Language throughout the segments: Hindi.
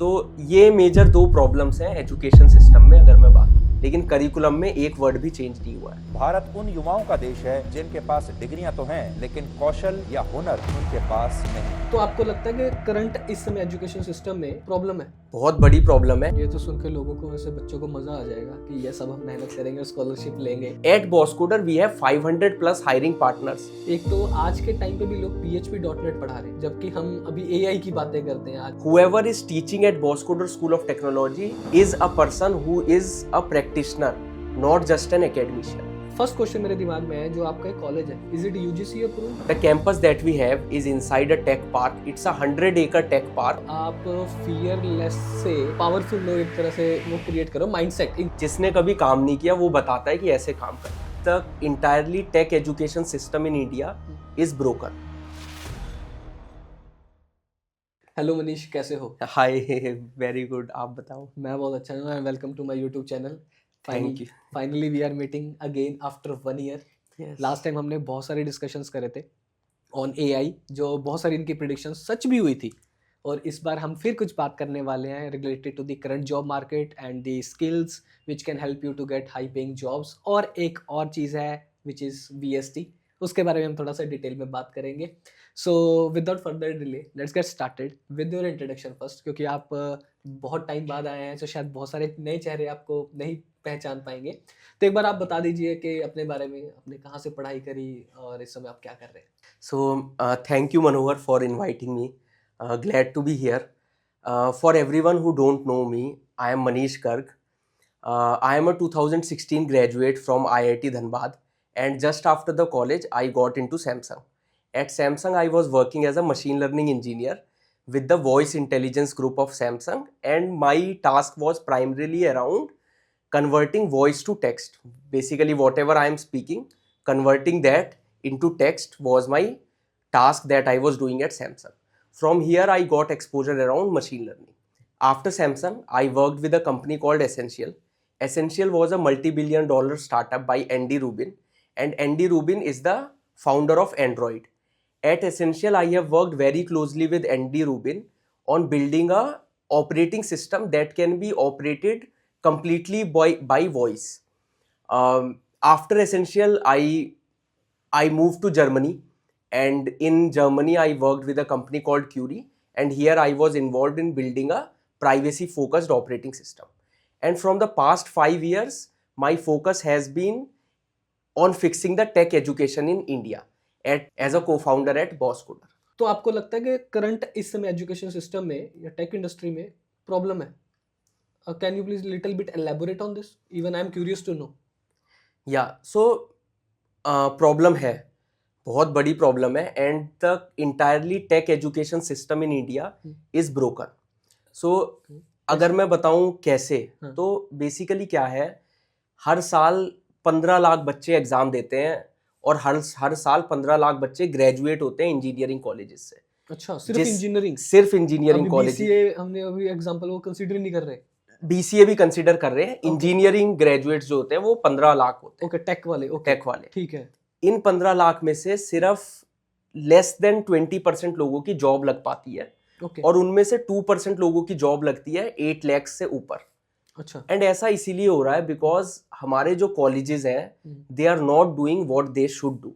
तो ये मेजर दो प्रॉब्लम्स हैं एजुकेशन सिस्टम में अगर मैं बात, लेकिन करिकुलम में एक वर्ड भी चेंज नहीं हुआ है। भारत उन युवाओं का देश है जिनके पास डिग्रियां तो हैं लेकिन कौशल या हुनर उनके पास नहीं। तो आपको लगता है कि करंट इस समय एजुकेशन सिस्टम में प्रॉब्लम है? बहुत बड़ी प्रॉब्लम है। ये तो सुन के लोगों को, वैसे बच्चों को मजा आ जाएगा कि ये सब हम मेहनत करेंगे, स्कॉलरशिप लेंगे। At Bosscoder we have 500 plus hiring partners. एक तो आज के टाइम पे भी लोग PHP.NET पढ़ा रहे हैं, जबकि हम अभी AI की बातें करते हैं आज। Whoever is teaching at Boscoder School of Technology is a person who is a practitioner, not just an academician. First question मेरे दिमाग में है, जो आपका कॉलेज है, is it UGC approved? The campus that we have is inside a tech park. It's a 100-acre tech park. आप फियरलेस से पावरफुल लो, एक तरह से वो क्रिएट करो माइंडसेट। जिसने कभी काम नहीं किया वो बताता है कि ऐसे काम कर। The entirely tech education system in India is broken. Hello Manish, कैसे हो? Hi, very good. आप बताओ। मैं बहुत अच्छा हूँ। Welcome to my YouTube channel. Thank you. Finally we are meeting again after 1 year. Yes. Last time हमने बहुत सारे डिस्कशंस करे थे ऑन AI, जो बहुत सारी इनकी प्रिडिक्शंस सच भी हुई थी। और इस बार हम फिर कुछ बात करने वाले हैं related to the current job market and the skills which can help you to get high paying jobs. और एक और चीज़ है विच इज़ VST, उसके बारे में हम थोड़ा सा डिटेल में बात करेंगे। So without further delay let's get started with your introduction first, क्योंकि आप बहुत टाइम बाद आए हैं तो शायद बहुत सारे नए चेहरे आपको नहीं पहचान पाएंगे। तो एक बार आप बता दीजिए कि अपने बारे में, आपने कहाँ से पढ़ाई करी और इस समय आप क्या कर रहे हैं। So, thank you Manohar for inviting me. Glad to be here. For everyone who don't know me, I am Manish Garg. I am a 2016 graduate from IIT Dhanbad, and just after the college, I got into Samsung. At Samsung, I was working as a machine learning engineer with the voice intelligence group of Samsung, and my task was primarily around converting voice to text. Basically, whatever I am speaking, converting that into text was my task that I was doing at Samsung. From here, I got exposure around machine learning. After Samsung, I worked with a company called Essential. Essential was a multi-billion-dollar startup by Andy Rubin, and Andy Rubin is the founder of Android. At Essential, I have worked very closely with Andy Rubin on building a operating system that can be operated completely by voice. After Essential, I moved to Germany, and in Germany I worked with a company called Curie, and here I was involved in building a privacy focused operating system. And from the past 5 years, my focus has been on fixing the tech education in India as a co-founder at Boscoder. तो आपको लगता है कि करंट इस समय एजुकेशन सिस्टम में या टेक इंडस्ट्री में प्रॉब्लम है? Can you please little bit elaborate on this? Even I am curious to know. Yeah so problem है, बहुत बड़ी प्रॉब्लम है, and the entirely tech education system in India is broken. So अगर मैं बताऊं कैसे, तो बेसिकली क्या है, हर साल 15 लाख बच्चे एग्जाम देते हैं और हर साल 15 लाख बच्चे ग्रेजुएट होते हैं इंजीनियरिंग कॉलेजेस से। अच्छा, सिर्फ इंजीनियरिंग? सिर्फ इंजीनियरिंग कॉलेज। BCA हमने अभी एग्जांपल वो कंसीडर नहीं कर रहे। BCA भी कंसीडर कर रहे हैं। इंजीनियरिंग ग्रेजुएट्स जो होते हैं वो 15 लाख होते हैं। ओके, टेक वाले। टेक वाले, ठीक है। इन 15 लाख में से सिर्फ लेस देन 20% लोगों की जॉब लग पाती है। Okay. और उनमें से 2% लोगों की जॉब लगती है 8 लाख से ऊपर। अच्छा। एंड ऐसा इसीलिए हो रहा है बिकॉज हमारे जो कॉलेजेस हैं they are not doing what they should do.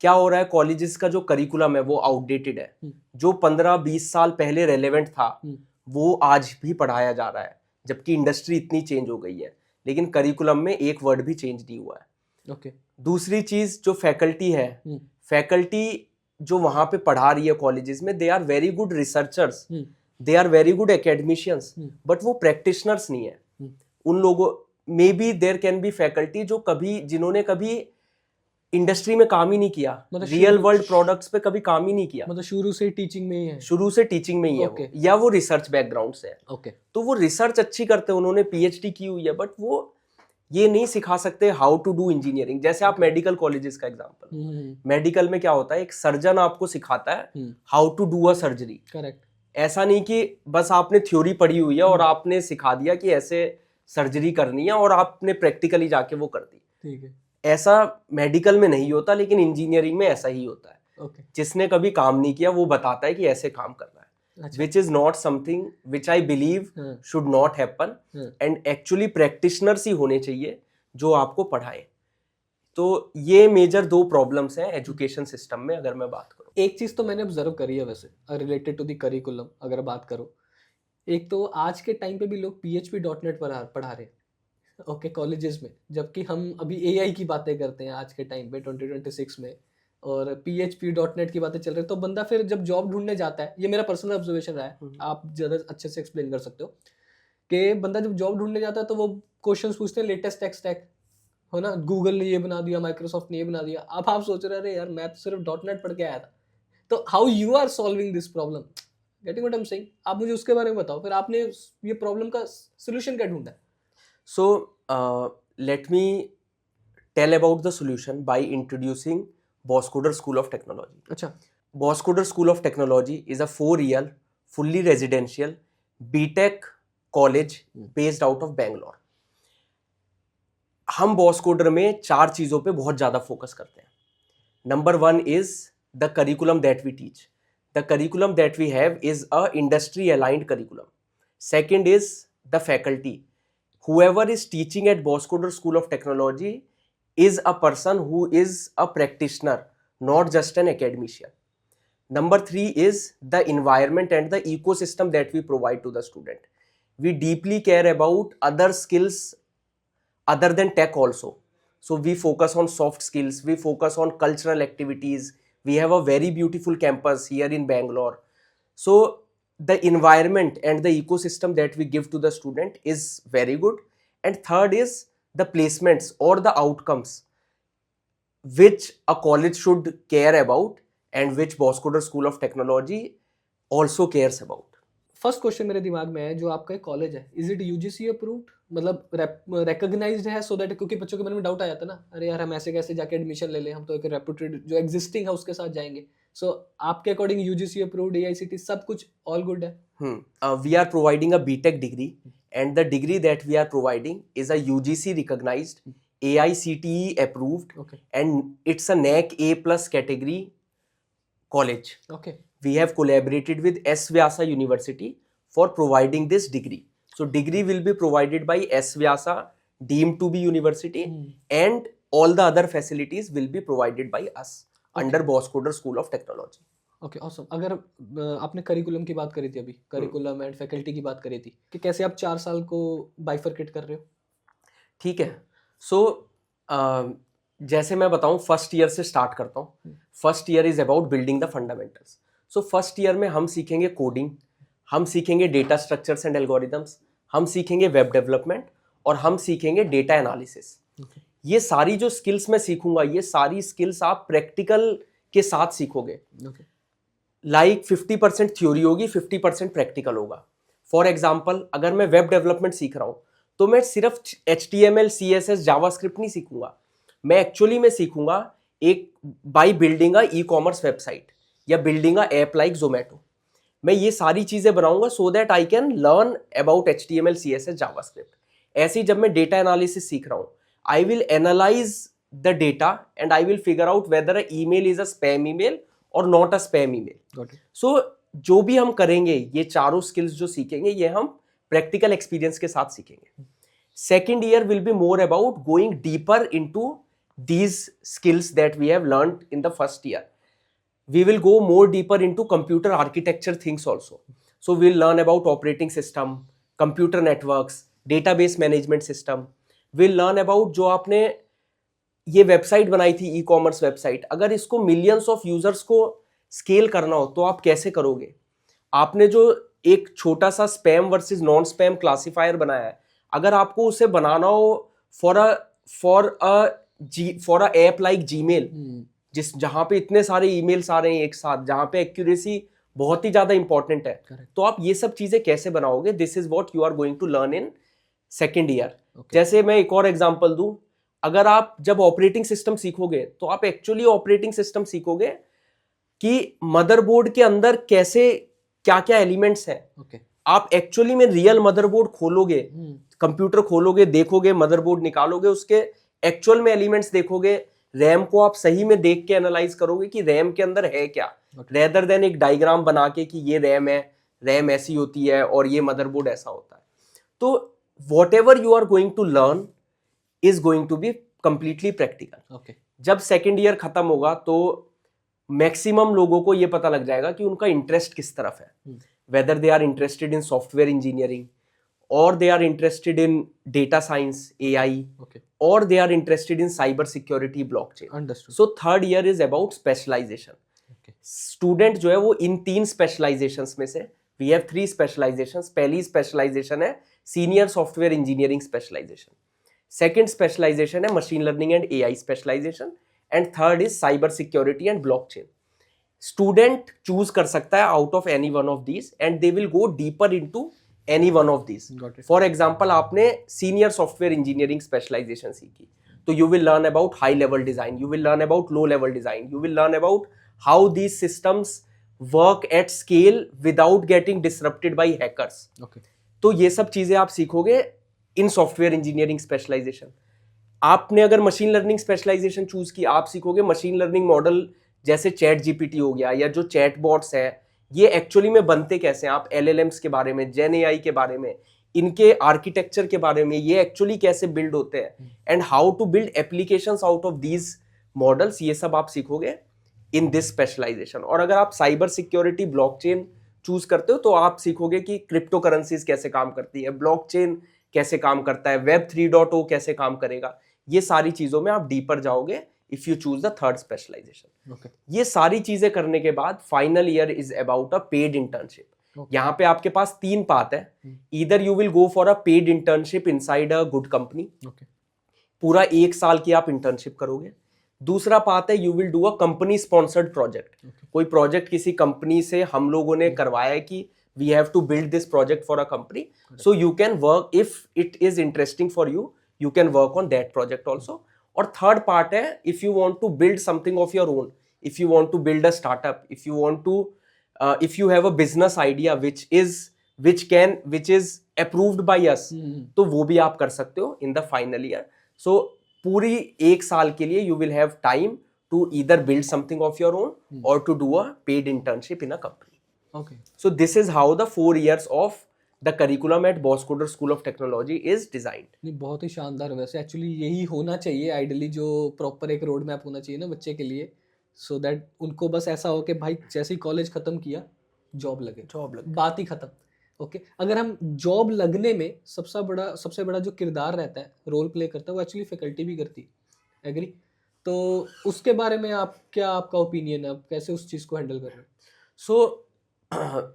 क्या हो रहा है, कॉलेजेस का जो करिकुलम है वो आउटडेटेड है। जो 15-20 साल पहले रेलेवेंट था वो आज भी पढ़ाया जा रहा है, जबकि इंडस्ट्री इतनी चेंज हो गई है, लेकिन करिकुलम में एक वर्ड भी चेंज नहीं हुआ है। Okay. दूसरी चीज, जो फैकल्टी है, फैकल्टी जो वहां पे पढ़ा रही है कॉलेजेस में, they are very good researchers, they are very good academicians, but वो प्रैक्टिशनर्स नहीं है। उन लोगों maybe there can be faculty जिन्होंने कभी इंडस्ट्री में काम ही नहीं किया, रियल वर्ल्ड प्रोडक्ट्स पे कभी काम ही नहीं किया, मतलब शुरू से टीचिंग में ही है। शुरू से टीचिंग में ही है वो, या वो रिसर्च बैकग्राउंड से है। Okay. तो वो रिसर्च अच्छी करते हैं, उन्होंने PhD की हुई है, बट वो ये नहीं सिखा सकते हाउ टू डू इंजीनियरिंग। जैसे आप मेडिकल कॉलेजेस का एग्जांपल, मेडिकल में क्या होता है, एक सर्जन आपको सिखाता है how to do a surgery. Correct. ऐसा नहीं कि बस आपने थ्योरी पढ़ी हुई है और आपने सिखा दिया कि ऐसे सर्जरी करनी है और आपने प्रैक्टिकली जाके वो कर दी। ठीक है। ऐसा मेडिकल में नहीं होता, लेकिन इंजीनियरिंग में ऐसा ही होता है। Okay. जिसने कभी काम नहीं किया वो बताता है कि ऐसे काम करना है। अच्छा। which is not something which I believe हाँ, should not happen, हाँ। and actually practitioners ही होने चाहिए जो आपको पढ़ाएं. तो ये मेजर दो प्रॉब्लम्स हैं एजुकेशन सिस्टम में अगर मैं बात करूं. एक चीज तो मैंने ऑब्जर्व करी है वैसे रिलेटेड टू द करिकुलम अगर बात करो, एक तो आज के टाइम पे भी लोग PHP.NET पढ़ा रहे हैं ओके कॉलेजेस में, जबकि हम अभी AI की बातें करते हैं आज के टाइम पे 2026 में, और PHP.NET की बातें चल रही है. तो बंदा फिर जब जॉब ढूंढने जाता है, ये मेरा पर्सनल ऑब्जर्वेशन रहा है, आप ज़्यादा अच्छे से एक्सप्लेन कर सकते हो, कि बंदा जब जॉब ढूंढने जाता है तो वो क्वेश्चंस पूछते हैं लेटेस्ट टेक स्टैक, है ना, गूगल ने ये बना दिया, माइक्रोसॉफ्ट ने ये बना दिया. अब आप सोच रहे हैं अरे यार मैं तो सिर्फ .NET पढ़ के आया था. तो how you are solving this problem, getting what I am saying, आप मुझे उसके बारे में बताओ. फिर आपने ये प्रॉब्लम का सोल्यूशन क्या ढूंढा? So let me tell about the solution by introducing Boscoder School of Technology. अच्छा. Boscoder School of Technology is a 4-year fully residential BTech college based out of Bangalore. हम बॉस्कोडर में 4 चीज़ों पे बहुत ज़्यादा फोकस करते हैं. Number 1 is the curriculum that we teach. The curriculum that we have is a industry aligned curriculum. Second is the faculty. Whoever is teaching at Boscoder School of Technology is a person who is a practitioner, not just an academician. Number 3 is the environment and the ecosystem that we provide to the student. We deeply care about other skills other than tech also. So we focus on soft skills, we focus on cultural activities. We have a very beautiful campus here in Bangalore. So the environment and the ecosystem that we give to the student is very good. And third is the placements or the outcomes which a college should care about and which Boscoder School of Technology also cares about. First question मेरे दिमाग में है, जो आपका कॉलेज है इज इट UGC अप्रूव्ड, मतलब रिकॉग्नाइज्ड है, सो दैट, क्योंकि बच्चों के मन में डाउट आ जाता है ना, अरे यार हम ऐसे कैसे जाके एडमिशन ले लें, हम तो एक रेप्यूटेड जो एग्जिस्टिंग है उसके साथ जाएंगे. सो आपके अकॉर्डिंग UGC अप्रूव्ड, AICTE सब कुछ ऑल गुड है? We are providing a BTech degree, and the degree that we are providing is a UGC recognized, AICTE approved, okay. and it's a NAC A+ category college. Okay. We have collaborated with S. Vyasa University for providing this degree. So degree will be provided by S. Vyasa deemed to be university, and all the other facilities will be provided by us under Boscoder School of Technology. Okay, awesome. अगर आपने करिकुलम की बात करी थी अभी, करिकुलम एंड फैकल्टी की बात करी थी, कि कैसे आप 4 साल को बाइफरकेट कर रहे हो? ठीक है. सो जैसे मैं बताऊं, फर्स्ट ईयर से स्टार्ट करता हूं. First year is about building the fundamentals. So first year में हम सीखेंगे कोडिंग, हम सीखेंगे डेटा स्ट्रक्चर्स एंड एल्गोरिदम्स, हम सीखेंगे वेब डेवलपमेंट, और हम सीखेंगे डेटा एनालिसिस. ये सारी जो स्किल्स मैं सीखूंगा, ये सारी स्किल्स आप प्रैक्टिकल के साथ सीखोगे. लाइक 50% थ्योरी होगी, 50% प्रैक्टिकल होगा. फॉर एग्जाम्पल, अगर मैं वेब डेवलपमेंट सीख रहा हूँ तो मैं सिर्फ HTML, CSS, जावास्क्रिप्ट नहीं सीखूंगा. मैं एक्चुअली में सीखूंगा एक by building a e-commerce website या building a app like Zomato. मैं ये सारी चीज़ें बनाऊंगा so that I can learn about HTML, CSS, JavaScript. ऐसे ही जब मैं डेटा एनालिसिस सीख रहा हूँ, I will analyse the data and I will figure out whether a email is a spam email और not a spam email. So जो भी हम करेंगे, ये चारों स्किल्स जो सीखेंगे, ये हम प्रैक्टिकल एक्सपीरियंस के साथ सीखेंगे. Second year will be more about going deeper into these skills that we have learned in the first year. We will go more deeper into computer architecture things also. So we'll learn about operating system, computer networks, database management system. We'll learn about जो आपने ये वेबसाइट बनाई थी, ई-कॉमर्स वेबसाइट, अगर इसको मिलियंस ऑफ यूजर्स को स्केल करना हो तो आप कैसे करोगे. आपने जो एक छोटा सा spam versus non spam classifier बनाया है, अगर आपको उसे बनाना हो for a app like Gmail, जहां पे इतने सारे ईमेल्स आ रहे हैं एक साथ, जहां पे एक्यूरेसी बहुत ही ज्यादा इंपॉर्टेंट है, तो आप ये सब चीजें कैसे बनाओगे. This is what you are going to learn in second year. जैसे मैं एक और एग्जांपल दूं, अगर आप जब ऑपरेटिंग सिस्टम सीखोगे तो आप एक्चुअली ऑपरेटिंग सिस्टम सीखोगे कि मदरबोर्ड के अंदर कैसे क्या क्या एलिमेंट्स हैं. आप एक्चुअली में रियल मदरबोर्ड खोलोगे, कंप्यूटर खोलोगे, देखोगे, मदरबोर्ड निकालोगे, उसके एक्चुअल में एलिमेंट्स देखोगे, रैम को आप सही में देख के एनालाइज करोगे कि रैम के अंदर है क्या, रेदर देन एक डायग्राम बना के कि ये रैम है, रैम ऐसी होती है और ये मदरबोर्ड ऐसा होता है। तो whatever you are going to learn is going to be completely practical. Okay जब सेकेंड ईयर खत्म होगा तो मैक्सिमम लोगों को ये पता लग जाएगा कि उनका इंटरेस्ट किस तरफ है, whether they are interested in software engineering or they are interested in data science, AI, okay or they are interested in cyber security, blockchain. Understood So third year is about specialization. Okay Student जो है वो इन 3 specializations में से, we have 3 specializations. पहली specialization है senior software engineering specialization. Second specialization है machine learning and AI specialization. And third is cyber security and blockchain. Student choose कर सकता है out of any one of these and they will go deeper into any one of these. Got it. For example, आपने senior software engineering specialization सीखी, तो you will learn about high level design, you will learn about low level design, you will learn about how these systems work at scale without getting disrupted by hackers. Okay तो ये सब चीजें आप सीखोगे इन सॉफ्टवेयर इंजीनियरिंग स्पेशलाइजेशन। आपने अगर मशीन लर्निंग स्पेशलाइजेशन चूज की, आप सीखोगे मशीन लर्निंग मॉडल जैसे चैट जीपीटी हो गया या जो चैट बॉट्स है ये एक्चुअली में बनते कैसे हैं। आप एलएलएम्स के बारे में, जेन एआई के बारे में, इनके आर्किटेक्चर के बारे में, ये एक्चुअली कैसे बिल्ड होते हैं and how to build applications out of these models, ये सब आप सीखोगे इन दिस स्पेशलाइजेशन। और अगर आप साइबर सिक्योरिटी ब्लॉकचेन चूज करते हो तो आप सीखोगे कि क्रिप्टो करेंसीज कैसे काम करती है, ब्लॉकचेन कैसे काम करता है, वेब 3.0 कैसे काम करेगा। ये सारी चीजों में आप डीपर जाओगे if you choose the third specialization. Okay ये सारी चीजें करने के बाद final year is about a paid internship. Okay. यहाँ पे आपके पास 3 पाथ है, either you will go for a paid internship inside a good company, okay पूरा 1 साल की आप इंटर्नशिप करोगे। दूसरा पाथ है you will do a company sponsored project, कोई प्रोजेक्ट किसी कंपनी से हम लोगों ने करवाया है कि we have to build this project for a company, so you can work if it is interesting for you, you can work on that project also. और थर्ड पार्ट है if you want to build something of your own, if you want to build a startup, if you want to if you have a business idea which is approved by us, तो वो भी आप कर सकते हो in the final year. So पूरी 1 साल के लिए you will have time to either build something of your own or to do a paid internship in a company. Okay So this is how the 4 years of the curriculum at Boscoder School of Technology is designed. नहीं बहुत ही शानदार। वैसे एक्चुअली यही होना चाहिए आइडियली, जो प्रॉपर एक रोड मैप होना चाहिए ना बच्चे के लिए, सो दैट उनको बस ऐसा हो कि भाई जैसे ही कॉलेज खत्म किया जॉब लगे, बात ही खत्म। ओके अगर हम जॉब लगने में सबसे बड़ा जो किरदार रहता है, रोल प्ले करता है, वो एक्चुअली फैकल्टी भी करती है, एग्री? तो उसके बारे में आपका ओपिनियन है, आप कैसे उस चीज़ को हैंडल कर रहे हो? सो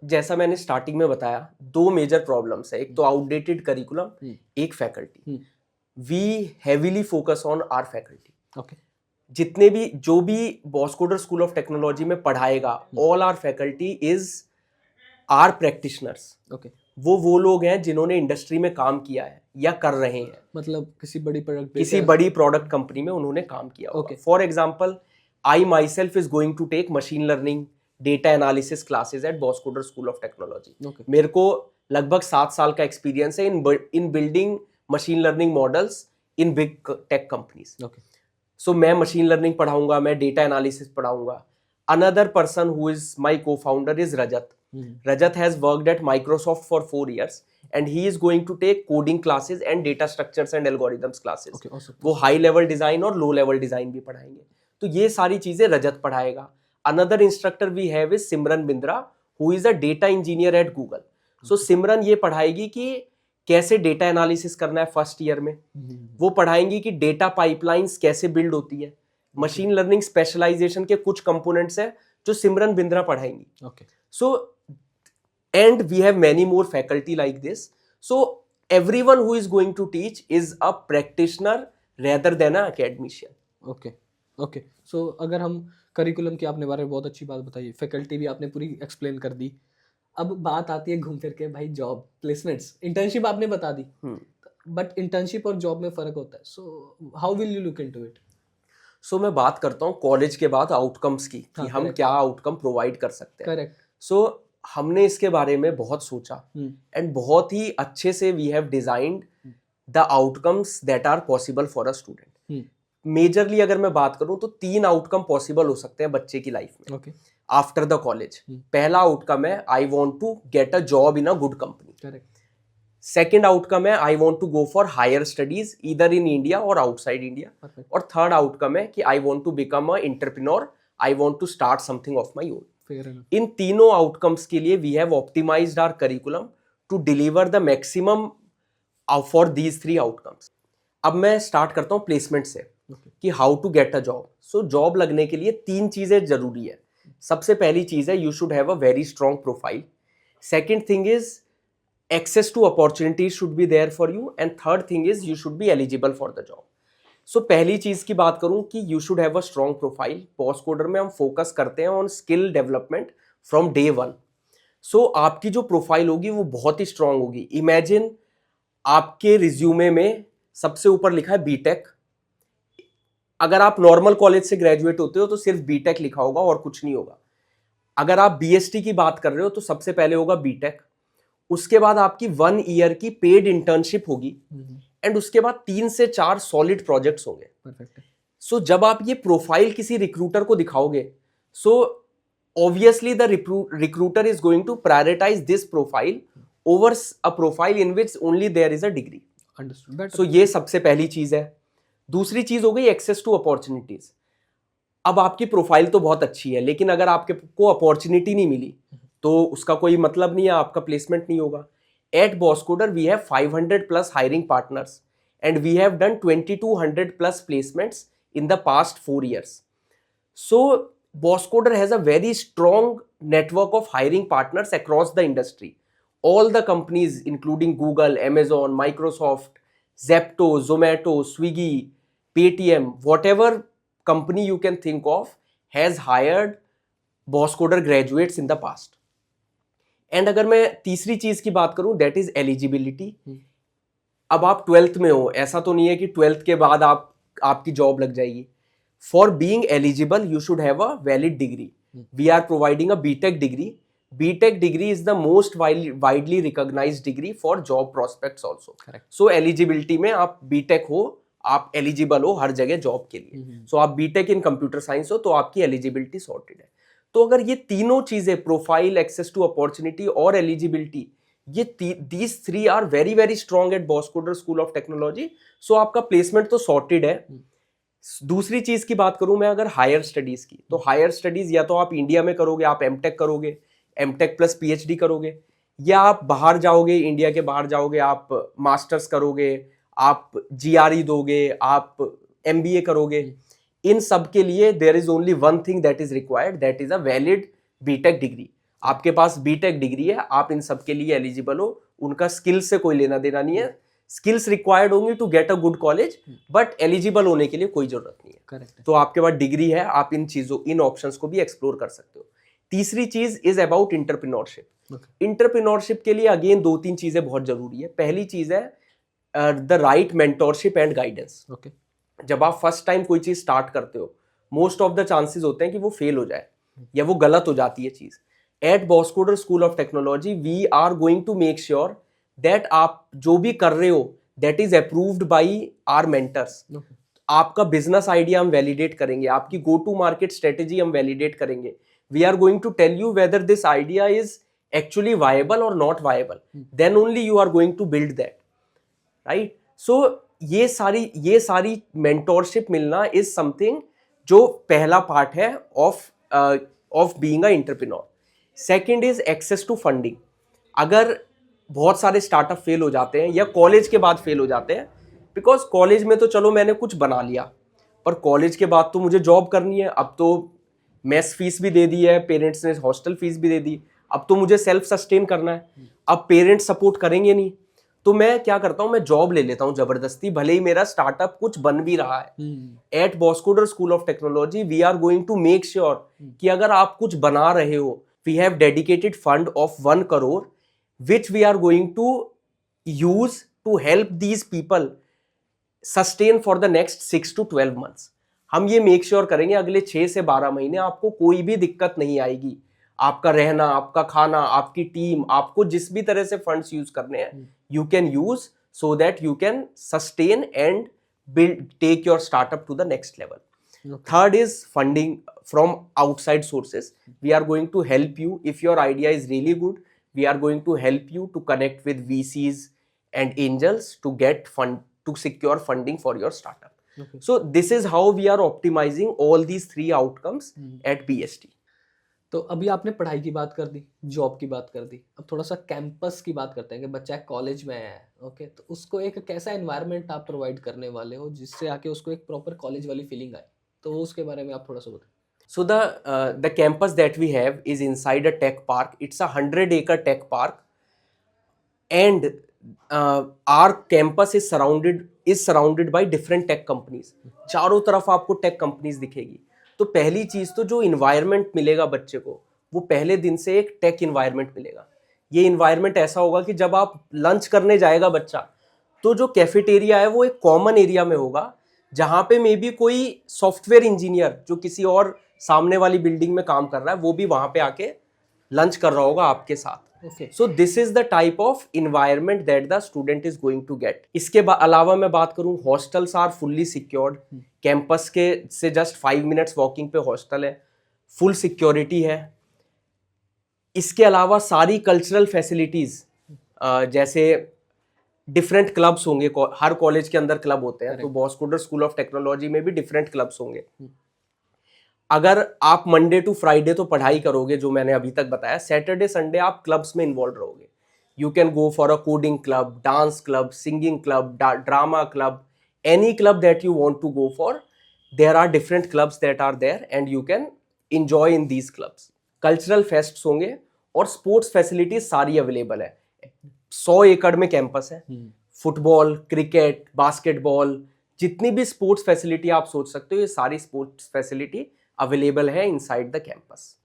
जैसा मैंने स्टार्टिंग में बताया 2 मेजर प्रॉब्लम्स है, एक तो आउटडेटेड करिकुलम, एक faculty. We heavily focus on our faculty. Okay जो भी बॉस्कोडर स्कूल ऑफ टेक्नोलॉजी में पढ़ाएगा, all our faculty is are practitioners. Okay वो लोग हैं जिन्होंने इंडस्ट्री में काम किया है या कर रहे हैं, मतलब किसी बड़ी प्रोडक्ट कंपनी में उन्होंने काम किया। Okay. For example I myself is going to take machine learning data analysis classes at Bosscoder school of technology. Okay मेरे को लगभग 7 साल का एक्सपीरियंस है in building machine learning models in big tech companies. Okay so मैं मशीन लर्निंग पढ़ाऊंगा, मैं डेटा एनालिसिस पढ़ाऊंगा। Another person who is my co-founder is Rajat. Rajat has worked at Microsoft for 4 years and he is going to take coding classes and data structures and algorithms classes. Okay, awesome. वो हाई लेवल डिजाइन और लो लेवल डिजाइन भी पढ़ाएंगे, तो ये सारी चीजें रजत पढ़ाएगा। Another instructor we have is Simran Bindra who is a data engineer at Google. So Simran ये पढ़ाएगी कि कैसे डेटा एनालिसिस करना है फर्स्ट ईयर में, वो पढ़ाएंगी कि डेटा पाइपलाइंस कैसे बिल्ड होती है। मशीन लर्निंग स्पेशलाइजेशन के कुछ कंपोनेंट्स है जो सिमरन Bindra पढ़ाएंगी। Okay. So and we have many more faculty like this, so everyone who is going to teach is a practitioner rather than an academician. Okay okay so अगर हम करिकुलम की आपने बारे में बहुत अच्छी बात बताई, फैकल्टी भी आपने पूरी एक्सप्लेन कर दी। अब बात आती है घूम फिर के भाई जॉब प्लेसमेंट्स। इंटर्नशिप आपने बता दी, बट इंटर्नशिप और जॉब में फ़र्क होता है, so how will you look into it? So मैं बात करता हूँ कॉलेज के बाद आउटकम्स की, कि हम क्या आउटकम प्रोवाइड कर सकते हैं। करेक्ट। सो हमने इसके बारे में बहुत सोचा एंड बहुत ही अच्छे से we have designed the outcomes that are possible for a student. Majorly अगर मैं बात करूं तो 3 आउटकम पॉसिबल हो सकते हैं बच्चे की लाइफ में। Okay after the college. पहला आउटकम है I want to get a job in a good company. Correct. Second outcome है I want to go for higher studies either in India और आउटसाइड इंडिया. परफेक्ट. और थर्ड आउटकम है कि I want to become a entrepreneur, I want to start something of my own. Fair enough. इन तीनों आउटकम्स के लिए we have optimised our curriculum to deliver the maximum for these three outcomes. अब मैं स्टार्ट करता हूँ प्लेसमेंट से कि how to get a job. So job लगने के लिए तीन चीजें जरूरी है. सबसे पहली चीज है you should have a very strong profile. Second thing is access to opportunities should be there for you, and third thing is you should be eligible for the job. So पहली चीज की बात करूं कि you should have a strong profile. Bosscoder में हम फोकस करते हैं on skill development from day one. So आपकी जो प्रोफाइल होगी वो बहुत ही स्ट्रांग होगी. इमेजिन आपके रिज्यूमे में सबसे ऊपर लिखा है बीटेक. अगर आप नॉर्मल कॉलेज से ग्रेजुएट होते हो तो सिर्फ बीटेक लिखा होगा और कुछ नहीं होगा. अगर आप बीएसटी की बात कर रहे हो तो सबसे पहले होगा बीटेक. उसके बाद आपकी 1 ईयर की पेड इंटर्नशिप होगी एंड उसके बाद 3 से 4 सॉलिड प्रोजेक्ट्स होंगे. परफेक्ट. सो जब आप ये प्रोफाइल किसी रिक्रूटर को दिखाओगे so obviously the recruiter is going to prioritise this profile over a profile in which only there is a degree. Understood. So ये सबसे पहली चीज है. दूसरी चीज हो गई एक्सेस टू अपॉर्चुनिटीज. अब आपकी प्रोफाइल तो बहुत अच्छी है लेकिन अगर आपके को अपॉर्चुनिटी नहीं मिली तो उसका कोई मतलब नहीं है, आपका प्लेसमेंट नहीं होगा. At Bosscoder we have 500 plus hiring partners and we have done 2200 plus placements in the past 4 years. So Bosscoder has a very strong network of hiring partners across the industry. All the companies including Google, Amazon, Microsoft, Zepto, Zomato, Swiggy, Paytm, whatever company you can think of has hired बॉसकोडर graduates in the past. And अगर मैं तीसरी चीज की बात करूं दैट इज एलिजिबिलिटी. अब आप 12th में हो, ऐसा तो नहीं है कि 12th के बाद आपकी जॉब लग जाएगी. For being eligible you should have a valid degree. We are providing a BTech degree. BTech degree is the most widely recognised degree for job prospects also. So eligibility में आप बीटेक हो, आप एलिजिबल हो हर जगह जॉब के लिए. सो आप बीटेक इन कंप्यूटर साइंस हो तो आपकी एलिजिबिलिटी सॉर्टेड है. तो अगर ये तीनों चीजें प्रोफाइल, एक्सेस टू अपॉर्चुनिटी और एलिजिबिलिटी, ये these three are very very strong at Bosscoder school of technology. So आपका प्लेसमेंट तो सॉर्टेड है. दूसरी चीज की बात करूं मैं अगर हायर स्टडीज की, तो हायर स्टडीज या तो आप इंडिया में करोगे, आप एमटेक करोगे, एमटेक प्लस पीएचडी करोगे, या आप बाहर जाओगे, इंडिया के बाहर जाओगे, आप मास्टर्स करोगे, आप जीआरई दोगे, आप एमबीए करोगे. इन सब के लिए there is only one thing that is required, that is a valid BTech degree. आपके पास बीटेक डिग्री है, आप इन सब के लिए एलिजिबल हो. उनका स्किल्स से कोई लेना देना नहीं है. स्किल्स रिक्वायर्ड होंगी to get a good college, but eligible होने के लिए कोई जरूरत नहीं है. करेक्ट. तो आपके पास डिग्री है, आप इन ऑप्शंस को भी एक्सप्लोर कर सकते हो. तीसरी चीज इज अबाउट इंटरप्रेन्योरशिप. इंटरप्रेन्योरशिप के लिए अगेन 2-3 चीजें बहुत जरूरी है. पहली चीज है the right mentorship and guidance. Okay. जब आप फर्स्ट टाइम कोई चीज स्टार्ट करते हो, मोस्ट ऑफ द चांसेस होते हैं कि वो फेल हो जाए या वो गलत हो जाती है चीज. At Bosscoder school of technology we are going to make sure that आप जो भी कर रहे हो that is approved by our mentors. आपका बिजनेस आइडिया हम वैलिडेट करेंगे, आपकी गो टू मार्केट स्ट्रेटेजी हम वैलिडेट करेंगे. We are going to tell you whether this idea is actually viable और not viable. Then only you are going to build that, right. So ये सारी मेंटोरशिप मिलना इज समथिंग जो पहला पार्ट है of being a entrepreneur. Second is access to funding. अगर बहुत सारे स्टार्टअप फेल हो जाते हैं या कॉलेज के बाद फेल हो जाते हैं, बिकॉज कॉलेज में तो चलो मैंने कुछ बना लिया, पर कॉलेज के बाद तो मुझे जॉब करनी है. अब तो मेस फीस भी दे दी है, पेरेंट्स ने हॉस्टल फीस भी दे दी, अब तो मुझे सेल्फ सस्टेन करना है. अब पेरेंट्स सपोर्ट करेंगे नहीं, तो मैं क्या करता हूं, मैं जॉब ले लेता हूं जबरदस्ती, भले ही मेरा स्टार्टअप कुछ बन भी रहा है. At Bosscoder school of technology we are going to make sure कि अगर आप कुछ बना रहे हो, we have dedicated fund of 1 crore which we are going to use to help these people sustain for the next 6 to 12 months. हम ये मेक श्योर करेंगे अगले 6 से 12 महीने आपको कोई भी दिक्कत नहीं आएगी. आपका रहना, आपका खाना, आपकी टीम, आपको जिस भी तरह से फंड्स यूज करने हैं, you can use so that you can sustain and build, take your startup to the next level. Third is funding from outside sources. We are going to help you. If your idea is really good, we are going to help you to connect with VCs and angels to get fund, to secure funding for your startup. Okay. So this is how we are optimizing all these three outcomes at BST. तो अभी आपने पढ़ाई की बात कर दी, जॉब की बात कर दी, अब थोड़ा सा कैंपस की बात करते हैं कि बच्चा कॉलेज में है, ओके, तो उसको एक कैसा एनवायरनमेंट आप प्रोवाइड करने वाले हो जिससे आके उसको एक प्रॉपर कॉलेज वाली फीलिंग आए, तो उसके बारे में आप थोड़ा सा बताएं. So the campus that we have is inside a tech park. It's a 100-acre tech park, and our campus is surrounded by different tech companies. चारों तरफ आपको टेक कंपनीज दिखेगी. तो पहली चीज तो जो इन्वायरमेंट मिलेगा बच्चे को, वो पहले दिन से एक टेक इन्वायरमेंट मिलेगा. ये इन्वायरमेंट ऐसा होगा कि जब आप लंच करने जाएगा बच्चा, तो जो कैफेटेरिया है वो एक कॉमन एरिया में होगा, जहाँ पे मे बी कोई सॉफ्टवेयर इंजीनियर जो किसी और सामने वाली बिल्डिंग में काम कर रहा है, वो भी वहाँ पे आके लंच कर रहा होगा आपके साथ. Okay. So this is the type of environment that the student is going to get. इसके अलावा मैं बात करूं, hostels are fully secured. Campus के से जस्ट 5 मिनट्स वॉकिंग पे हॉस्टल है, फुल सिक्योरिटी है. इसके अलावा सारी कल्चरल फैसिलिटीज, जैसे डिफरेंट क्लब्स होंगे, हर कॉलेज के अंदर क्लब होते हैं, तो बॉस्कोडर स्कूल ऑफ टेक्नोलॉजी में भी डिफरेंट क्लब्स होंगे. अगर आप मंडे टू फ्राइडे तो पढ़ाई करोगे, जो मैंने अभी तक बताया, सैटरडे संडे आप क्लब्स में इन्वॉल्व रहोगे. You can go for a coding club, dance club, singing club, drama club, any club that you want to go for. There are different clubs that are there and you can enjoy in these clubs. Cultural fests होंगे और स्पोर्ट्स फैसिलिटीज सारी अवेलेबल है. 100 एकड़ में कैंपस है. फुटबॉल, क्रिकेट, बास्केटबॉल, जितनी भी स्पोर्ट्स फैसिलिटी आप सोच सकते हो, ये सारी स्पोर्ट्स फैसिलिटी अवेलेबल है इनसाइड द कैंपस.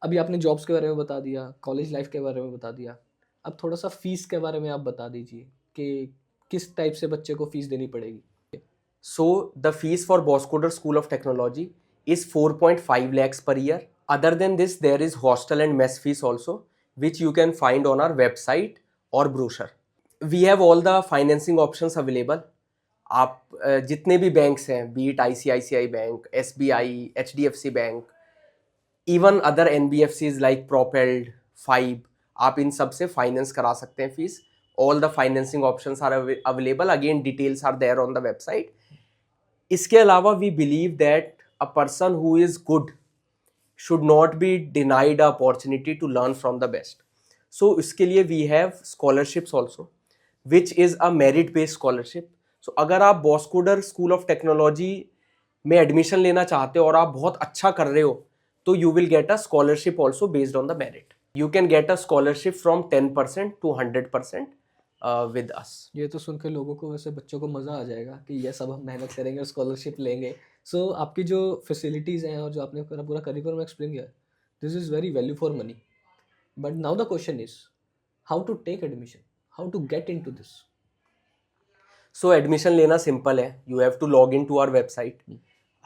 अभी आपने जॉब्स के बारे में बता दिया, कॉलेज लाइफ के बारे में बता दिया, अब थोड़ा सा फीस के बारे में आप बता दीजिए कि किस टाइप से बच्चे को फीस देनी पड़ेगी. So the fees for Bosscoder school of technology is 4.5 lakhs per year. Other than this, there is hostel and mess fees also, which you can find on our website or brochure. We have all the financing options available. आप जितने भी बैंक्स हैं, be it ICICI bank, SBI, HDFC bank, even other NBFCs like propelled, Fibe, आप इन सब से फाइनेंस करा सकते हैं fees. All the financing options are available. Again details are there on the website. इसके अलावा we believe that a person who is good should not be denied an opportunity to learn from the best. So इसके लिए we have scholarships also, which is a merit based scholarship. So अगर आप बॉस्कोडर स्कूल ऑफ टेक्नोलॉजी में एडमिशन लेना चाहते हो और आप बहुत अच्छा कर रहे हो, तो you will get a scholarship also based on the merit. You can get a scholarship from 10% to 100% with us. ये तो सुन के लोगों को, वैसे बच्चों को मज़ा आ जाएगा कि ये सब हम मेहनत करेंगे और स्कॉलरशिप लेंगे. सो आपकी जो फैसिलिटीज़ हैं और जो आपने पूरा करिकुलम एक्सप्लेन किया, this is very value for money. But now the question is how to take admission, how to get into this. So admission लेना सिंपल है. You have to log in to our website.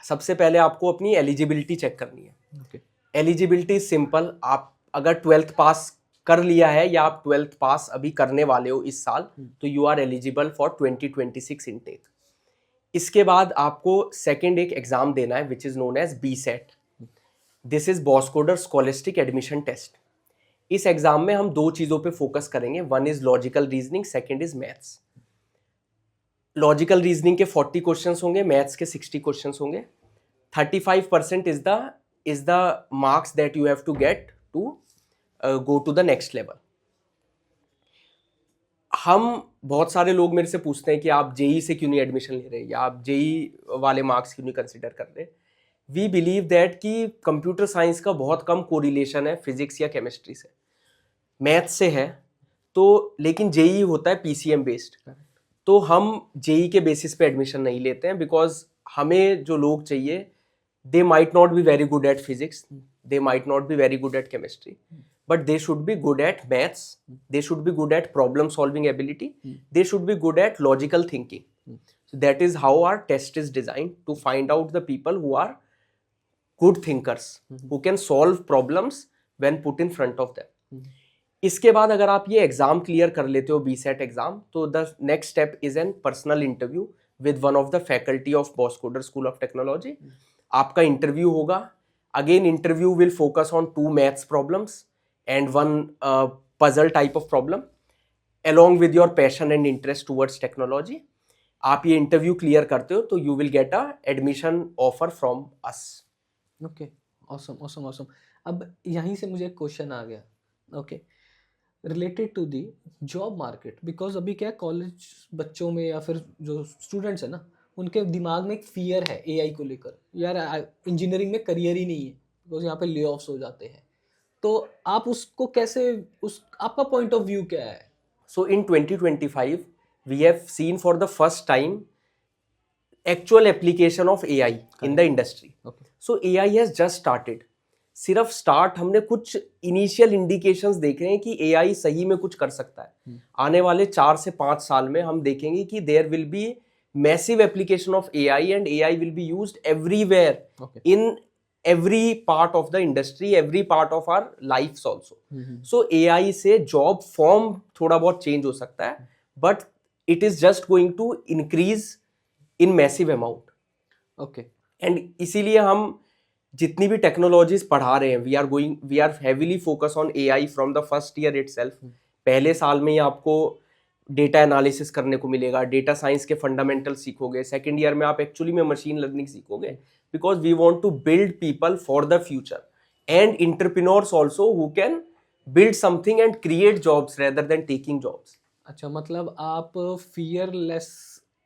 सबसे पहले आपको अपनी एलिजिबिलिटी चेक करनी है. ओके. Eligibility simple. आप अगर 12th पास कर लिया है या आप 12th पास अभी करने वाले हो इस साल, तो you are eligible for 2026 intake. इसके बाद आपको सेकेंड एक एग्जाम देना है, which is known as BSET. This is Bosscoder scholastic admission test. इस एग्जाम में हम 2 चीज़ों पे फोकस करेंगे. One is logical reasoning, second is maths. Logical reasoning के 40 क्वेश्चंस होंगे, मैथ्स के 60 क्वेश्चंस होंगे. 35% is the marks that you have to get to go to the next level. हम बहुत सारे लोग मेरे से पूछते हैं कि आप JEE से क्यों नहीं एडमिशन ले रहे, या आप JEE वाले मार्क्स क्यों नहीं कंसिडर कर रहे. वी बिलीव दैट कि कंप्यूटर साइंस का बहुत कम कोरिलेशन है फिजिक्स या केमिस्ट्री से. मैथ्स से है तो, लेकिन JEE होता है PCM बेस्ड. तो हम JEE के बेसिस पे एडमिशन नहीं लेते हैं, बिकॉज हमें जो लोग चाहिए, they might not be very good at physics, they might not be very good at chemistry, but they should be good at maths, they should be good at problem solving ability, they should be good at logical thinking. So that is how our test is designed, to find out the people who are good thinkers, who can solve problems when put in front of them. इसके बाद अगर आप ये एग्जाम क्लियर कर लेते हो, BSET एग्जाम, तो the next step is an personal interview with one of the faculty of Bosscoder school of technology. आपका इंटरव्यू होगा. Again, interview will focus on 2 maths problems and 1 puzzle type of problem along with your passion and interest towards technology. आप ये इंटरव्यू क्लियर करते हो तो you will get a admission offer from us. Okay, awesome awesome awesome. अब यहीं से मुझे एक क्वेश्चन आ गया. Okay, related to the job market, because अभी क्या है, कॉलेज बच्चों में या फिर जो स्टूडेंट्स है ना, उनके दिमाग में एक फियर है एआई को लेकर. यार इंजीनियरिंग में करियर ही नहीं है बिकॉज यहाँ पे ले ऑफ्स हो जाते हैं. तो आप उसको कैसे, उस आपका पॉइंट ऑफ व्यू क्या है? So in 2025, we have seen for the first time actual application of AI in the industry. Okay. So AI has just started. सिर्फ स्टार्ट हमने कुछ इनिशियल इंडिकेशंस देख रहे हैं कि AI सही में कुछ कर सकता है. आने वाले 4 से 5 साल में हम देखेंगे कि there will be massive application of AI and AI will be used everywhere okay. in every part of the industry, every part of our lives also. So AI से job form थोड़ा बहुत change हो सकता है, but it is just going to increase in massive amount. Okay. And इसीलिए हम जितनी भी टेक्नोलॉजीज पढ़ा रहे हैं, we are heavily focus on AI from the first year itself. पहले साल में ही आपको डेटा एनालिसिस करने को मिलेगा, डेटा साइंस के फंडामेंटल सीखोगे. सेकेंड ईयर में आप एक्चुअली में मशीन लर्निंग सीखोगे, because we want to build people for the future and entrepreneurs also who can build something and create jobs rather than taking jobs. अच्छा, मतलब आप फियरलेस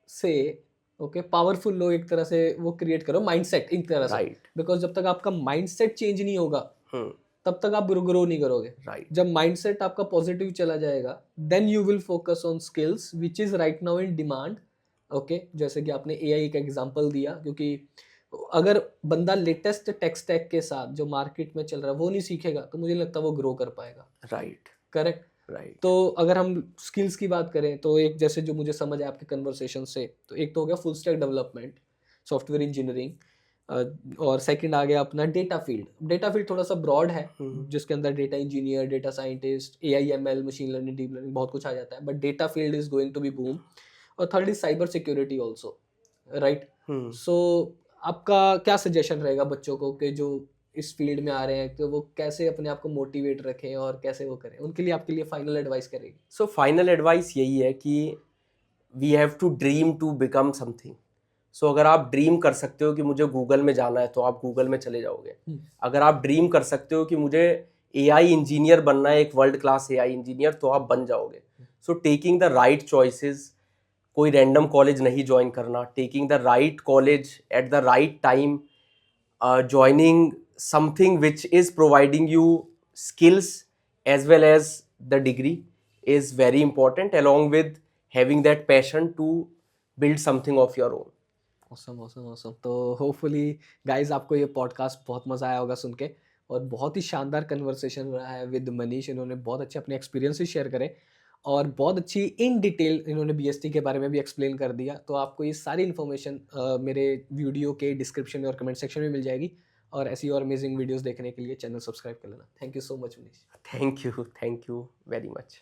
से ओके पावरफुल लोग एक तरह से वो क्रिएट करो माइंडसेट एक तरह से. राइट. बिकॉज जब तक आपका माइंडसेट चेंज नहीं होगा हम्म. तब तक आप ग्रो नहीं करोगे. राइट. जब माइंडसेट आपका पॉजिटिव चला जाएगा then you will focus on skills which is right now in demand. Okay, जैसे कि आपने एआई का एग्जांपल दिया, क्योंकि अगर बंदा लेटेस्ट टेक स्टैक के साथ जो मार्केट में चल रहा है वो नहीं सीखेगा तो मुझे नहीं लगता वो ग्रो कर पाएगा. राइट. करेक्ट. राइट. तो अगर हम स्किल्स की बात करें तो एक जैसे जो मुझे समझ आया आपके कन्वर्सेशन से, तो एक तो हो गया full stack development, software engineering, और सेकंड आ गया अपना डेटा फील्ड. डेटा फील्ड थोड़ा सा ब्रॉड है जिसके अंदर data engineer, data scientist, AI ML, machine learning, deep learning बहुत कुछ आ जाता है, but data field is going to be boom. और third is cyber security also. Right. So आपका क्या सजेशन रहेगा बच्चों को कि जो इस फील्ड में आ रहे हैं तो वो कैसे अपने आप को मोटिवेट रखें और कैसे वो करें, उनके लिए आपके लिए फाइनल एडवाइस करेगी? सो फाइनल एडवाइस यही है कि we have to dream to become something. So अगर आप ड्रीम कर सकते हो कि मुझे गूगल में जाना है तो आप गूगल में चले जाओगे. अगर आप ड्रीम कर सकते हो कि मुझे एआई इंजीनियर बनना है, एक वर्ल्ड क्लास एआई इंजीनियर, तो आप बन जाओगे. So taking the right choices, कोई रैंडम कॉलेज नहीं ज्वाइन करना, taking the right college at the right time, joining something which is providing you skills as well as the degree is very important, along with having that passion to build something of your own. awesome awesome awesome. तो होपफुली गाइज आपको ये पॉडकास्ट बहुत मज़ा आया होगा सुन के, और बहुत ही शानदार कन्वर्सेशन रहा है विद मनीष. इन्होंने बहुत अच्छे अपने एक्सपीरियंसेस शेयर करे और बहुत अच्छी इन डिटेल इन्होंने बीएसटी के बारे में भी एक्सप्लेन कर दिया. तो आपको ये सारी इन्फॉर्मेशन मेरे वीडियो के डिस्क्रिप्शन में और कमेंट सेक्शन में मिल जाएगी, और ऐसी और अमेजिंग वीडियोस देखने के लिए चैनल सब्सक्राइब कर लेना. Thank you so much Manish. Thank you very much.